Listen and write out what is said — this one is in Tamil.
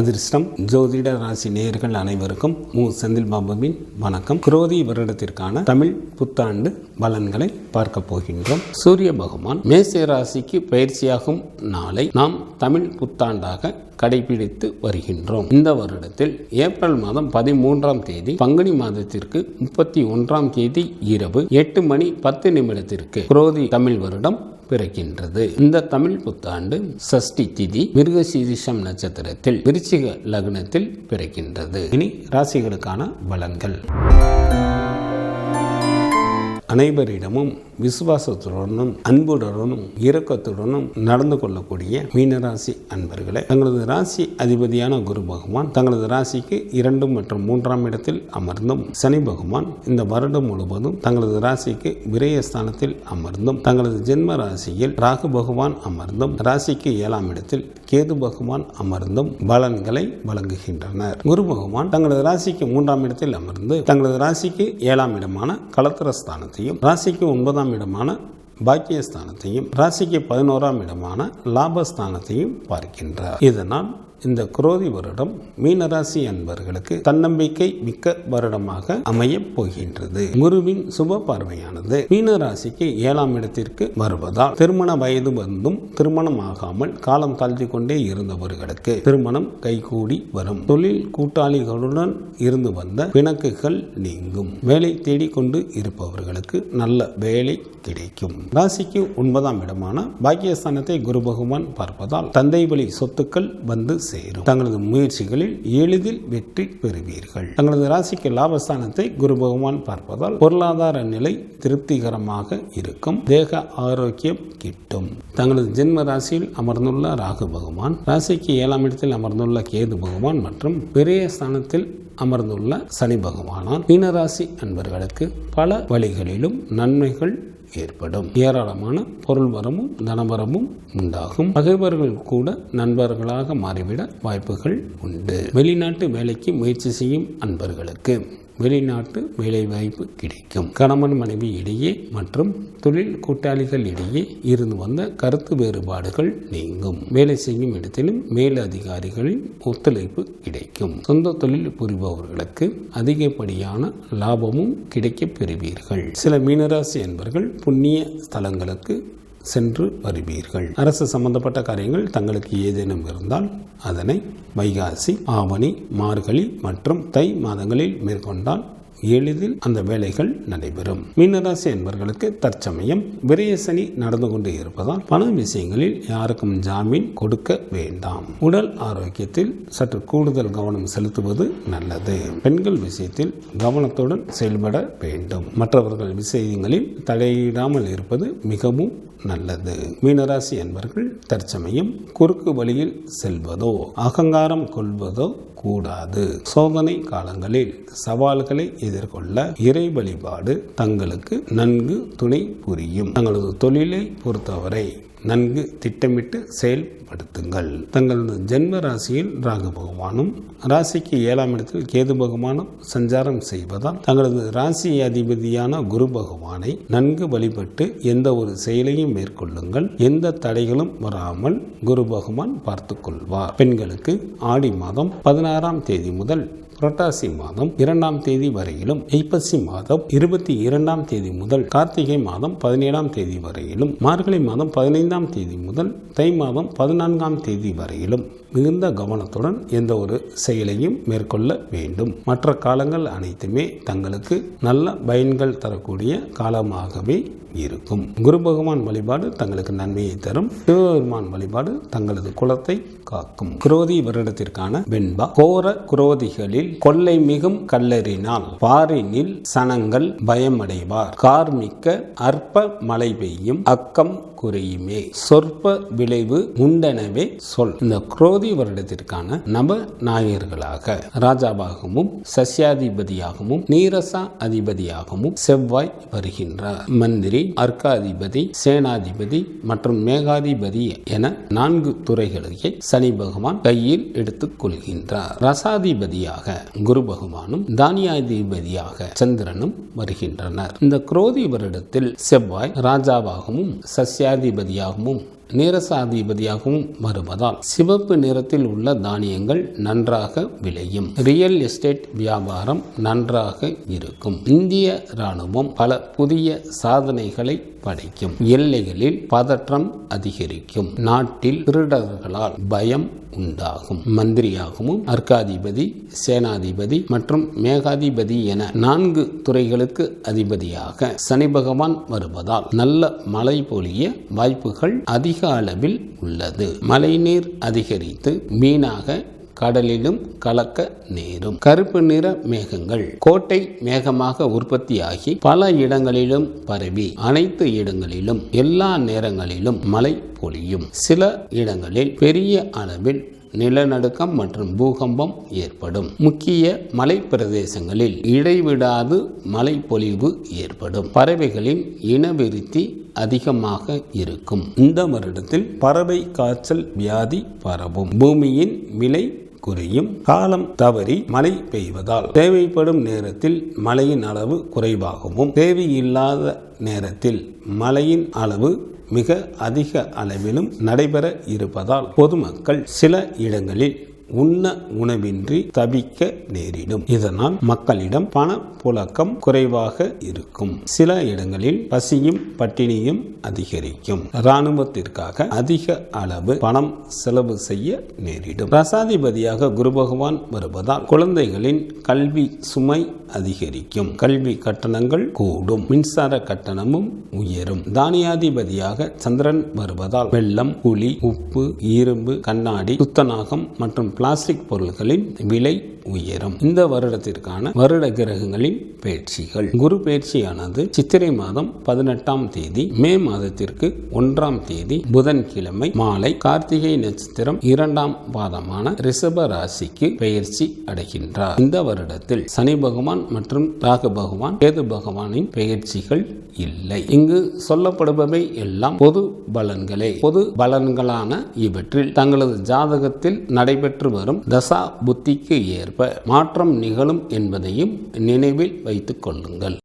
அதிர்ஷ்டம் ஜோதிட ராசி நேயர்கள் அனைவருக்கும் செந்தில் பாபுவின் வணக்கம். குரோதி வருடத்திற்கான தமிழ் புத்தாண்டு பலன்களை பார்க்க போகின்றோம். சூரிய பகவான் மேச ராசிக்கு பயிற்சியாகும் நாளை நாம் தமிழ் புத்தாண்டாக கடைபிடித்து வருகின்றோம். இந்த வருடத்தில் ஏப்ரல் மாதம் 13ஆம் தேதி பங்குனி மாதத்திற்கு 31ஆம் தேதி இரவு 8:10 குரோதி தமிழ் வருடம் பிறக்கின்றது. இந்த தமிழ் புத்தாண்டு சஷ்டி திதி மிருகசீரிஷம் நட்சத்திரத்தில் விருச்சிக லக்னத்தில் பிறக்கின்றது. இனி ராசிகளுக்கான பலன்கள். அனைவரிடமும் விசுவாசத்துடனும் அன்புடனும் இரக்கத்துடனும் நடந்து கொள்ளக்கூடிய மீனராசி அன்பர்களை தங்களது ராசி அதிபதியான குரு பகவான் தங்களது ராசிக்கு 2 மற்றும் 3ஆம் இடத்தில் அமர்ந்தும், சனி பகவான் இந்த வருடம் முழுவதும் தங்களது ராசிக்கு விரயஸ்தானத்தில் அமர்ந்தும், தங்களது ஜென்ம ராசியில் ராகு பகவான் அமர்ந்தும், ராசிக்கு 7ஆம் இடத்தில் கேது பகவான் அமர்ந்தும் பலன்களை வழங்குகின்றனர். குரு பகவான் தங்களது ராசிக்கு 3ஆம் இடத்தில் அமர்ந்து தங்களது ராசிக்கு 7ஆம் இடமான கலத்திரஸ்தானத்தையும், ராசிக்கு 9ஆம் இடமான பாக்கியஸ்தானத்தையும், ராசிக்கு 11ஆம் இடமான லாபஸ்தானத்தையும் பார்க்கின்றார். இதனால் இந்த குரோதி வருடம் மீனராசி அன்பர்களுக்கு தன்னம்பிக்கை மிக்க வருடமாக அமைய போகின்றது. குருவின் சுப பார்வையானது மீனராசிக்கு 7ஆம் இடத்திற்கு வருவதால் திருமண வயது வந்தும் திருமணம் ஆகாமல் காலம் தாழ்த்தி கொண்டே இருந்தவர்களுக்கு திருமணம் கைகூடி வரும். தொழில் கூட்டாளிகளுடன் இருந்து வந்த பிணக்குகள் நீங்கும். வேலை தேடிக்கொண்டு இருப்பவர்களுக்கு நல்ல வேலை கிடைக்கும். ராசிக்கு 9ஆம் இடமான பாக்கியஸ்தானத்தை குரு பகவான் பார்ப்பதால் தந்தை வழி சொத்துக்கள் வந்து சேரும். தங்களது முயற்சிகளில் எளிதில் வெற்றி பெறுவீர்கள். தங்களது ராசிக்கு லாபஸ்தானத்தை குரு பகவான் பார்ப்பதால் பொருளாதார நிலை திருப்திகரமாக இருக்கும். தேக ஆரோக்கியம் கிட்டும். தங்களது ஜென்ம ராசியில் அமர்ந்துள்ள ராகு பகவான், ராசிக்கு 7ஆம் இடத்தில் அமர்ந்துள்ள கேது பகவான் மற்றும் விரயஸ்தானத்தில் அமர்ந்துள்ள சனி பகவானால் மீனராசி அன்பர்களுக்கு பல வழிகளிலும் நன்மைகள் ஏற்படும். ஏராளமான பொருள் வரமும் தனவரமும் உண்டாகும். பகைவர்கள் கூட நண்பர்களாக மாறிவிட வாய்ப்புகள் உண்டு. வெளிநாட்டு வேலைக்கு முயற்சி செய்யும் அன்பர்களுக்கு வெளிநாட்டு வேலை வாய்ப்பு கிடைக்கும். கணவன் மனைவி இடையே மற்றும் தொழில் கூட்டாளிகள் இடையே இருந்து வந்த கருத்து வேறுபாடுகள் நீங்கும். வேலை செய்யும் இடத்திலும் மேல் அதிகாரிகளின் ஒத்துழைப்பு கிடைக்கும். சொந்த தொழில் புரிபவர்களுக்கு அதிகப்படியான லாபமும் கிடைக்கப் பெறுவீர்கள். சில மீனராசி என்பர்கள் புண்ணிய ஸ்தலங்களுக்கு சென்று வருவீர்கள். அரசு சம்பந்தப்பட்ட காரியங்கள் தங்களுக்கு ஏதேனும் இருந்தால் அதனை வைகாசி, ஆவணி, மார்கழி மற்றும் தை மாதங்களில் மேற்கொண்டால் எளிதில் அந்த வேலைகள் நடைபெறும். மீனராசி என்பவர்களுக்கு தற்சமயம் விரயசனி நடந்து கொண்டு இருப்பதால் பண விஷயங்களில் யாருக்கும் ஜாமீன் கொடுக்க வேண்டாம். உடல் ஆரோக்கியத்தில் சற்று கூடுதல் கவனம் செலுத்துவது நல்லது. பெண்கள் விஷயத்தில் கவனத்துடன் செயல்பட வேண்டும். மற்றவர்கள் விஷயங்களில் தலையிடாமல் இருப்பது மிகவும் நல்லது. மீனராசி என்பவர்கள் தற்சமயம் குறுக்கு வழியில் செல்வதோ அகங்காரம் கொள்வதோ கூடாது. சோதனை காலங்களில் சவால்களை எதிர்கொள்ள இறை வழிபாடு தங்களுக்கு நன்கு துணை புரியும். தங்களது தொழிலை பொறுத்தவரை நன்கு திட்டமிட்டு செயல்படுத்துங்கள். தங்களது ஜென்ம ராசியில் ராகு பகவானும் ராசிக்கு 7ஆம் இடத்தில் கேது பகவானும் சஞ்சாரம் செய்வதால் தங்களது ராசி அதிபதியான குரு பகவானை நன்கு வழிபட்டு எந்த ஒரு செயலையும் மேற்கொள்ளுங்கள். எந்த தடைகளும் வராமல் குரு பகவான் பார்த்து கொள்வார். பெண்களுக்கு ஆடி மாதம் 16ஆம் தேதி முதல் புரட்டாசி மாதம் 2ஆம் தேதி வரையிலும், ஐப்பசி மாதம் 22ஆம் தேதி முதல் கார்த்திகை மாதம் 17ஆம் தேதி வரையிலும், மார்கழி மாதம் 15ஆம் தேதி முதல் தை மாதம் 14ஆம் தேதி வரையிலும் மிகுந்த கவனத்துடன் எந்த ஒரு செயலையும் மேற்கொள்ள வேண்டும். மற்ற காலங்கள் அனைத்துமே தங்களுக்கு நல்ல பயன்கள் தரக்கூடிய காலமாகவே இருக்கும். குரு பகவான் வழிபாடு தங்களுக்கு நன்மையை தரும். சிவபெருமான் வழிபாடு தங்களது குலத்தை காக்கும். குரோதி வருடத்திற்கான வெண்பா. கோர குரோதிகளில் கொள்ளை மிகும் கல்லறினால் பாரினில் சனங்கள் பயமடைவார். கார்மிக்க அற்ப மழை பெய்யும் அக்கம் குறையுமே. சொற்ப விளைவு உண்டெனவே சொல். இந்த குரோதி வருடத்திற்கான நவ நாயகர்களாக ராஜாவாகவும் சஸ்யாதிபதியாகவும் நீரசா அதிபதியாகவும் செவ்வாய் வருகின்றார். மந்திரி, அர்க்காதிபதி, சேனாதிபதி மற்றும் மேகாதிபதி என 4 துறைகளுக்கு சனி பகவான் கையில் எடுத்துக் கொள்கின்றார். ரசாதிபதியாக குரு பகவானும் தானியாதிபதியாக சந்திரனும் வருகின்றனர். இந்த குரோதி வருடத்தில் செவ்வாய் ராஜாவாகவும் சஸ்யாதிபதியாகவும் நீரசாதிபதியாகவும் வருவதால் சிவப்பு நிறத்தில் உள்ள தானியங்கள் நன்றாக விளையும். ரியல் எஸ்டேட் வியாபாரம் நன்றாக இருக்கும். இந்திய இராணுவம் பல புதிய சாதனைகளை படைக்கும். எல்லைகளில் பதற்றம் அதிகரிக்கும். நாட்டில் திருடர்களால் பயம் உண்டாகும். மந்திரியாகவும் அர்க்காதிபதி, சேனாதிபதி மற்றும் மேகாதிபதி என 4 துறைகளுக்கு அதிபதியாக சனி பகவான் வருவதால் நல்ல மழை பொழிய வாய்ப்புகள் அதிக அளவில் உள்ளது. மழைநீர் அதிகரித்து மீனாக கடலிலும் கலக்க நேரும். கருப்பு நிற மேகங்கள் கோட்டை மேகமாக உற்பத்தியாகி பல இடங்களிலும் பரவி அனைத்து இடங்களிலும் எல்லா நேரங்களிலும் மழை பொழியும். சில இடங்களில் பெரிய அளவில் நிலநடுக்கம் மற்றும் பூகம்பம் ஏற்படும். முக்கிய மலை பிரதேசங்களில் இடைவிடாது மழை பொழிவு ஏற்படும். பறவைகளின் இனவிருத்தி அதிகமாக இருக்கும். இந்த வருடத்தில் பறவை காய்ச்சல் வியாதி பரவும். பூமியின் விலை குறையும். காலம் தவறி மழை பெய்வதால் தேவைப்படும் நேரத்தில் மழையின் அளவு குறைவாகவும் தேவையில்லாத நேரத்தில் மழையின் அளவு மிக அதிக அளவிலும் நடைபெற இருப்பதால் பொதுமக்கள் சில இடங்களில் உண்ண உணவின்றி தவிக்க நேரிடும். இதனால் மக்களிடம் பண புழக்கம் குறைவாக இருக்கும். சில இடங்களில் பசியும் பட்டினியும் அதிகரிக்கும். இராணுவத்திற்காக அதிக அளவு பணம் செலவு செய்ய நேரிடும். ரசாதிபதியாக குரு பகவான் வருவதால் குழந்தைகளின் கல்வி சுமை அதிகரிக்கும். கல்வி கட்டணங்கள் கூடும். மின்சார கட்டணமும் உயரும். தானியாதிபதியாக சந்திரன் வருவதால் வெல்லம், புளி, உப்பு, இரும்பு, கண்ணாடி, துத்தநாகம் மற்றும் பிளாஸ்டிக் பொருட்களின் விலை உயரும். இந்த வருடத்திற்கான வருட கிரகங்களின் பயிற்சிகள். குரு பயிற்சியானது சித்திரை மாதம் 18ஆம் தேதி, மே மாதத்திற்கு 1ஆம் தேதி புதன்கிழமை மாலை கார்த்திகை நட்சத்திரம் 2ஆம் பாதமான ரிஷப ராசிக்கு பயிற்சி அடைகின்றார். இந்த வருடத்தில் சனி பகவான் மற்றும் ராகு பகவான், கேது பகவானின் பயிற்சிகள் இல்லை. இங்கு சொல்லப்படுபவை எல்லாம் பொது பலன்களே. பொது பலன்களான இவற்றில் தங்களது ஜாதகத்தில் நடைபெற்று வரும் தசா புத்திக்கு ஏற்ப மாற்றம் நிகழும் என்பதையும் நினைவில் வைத்துக் கொள்ளுங்கள்.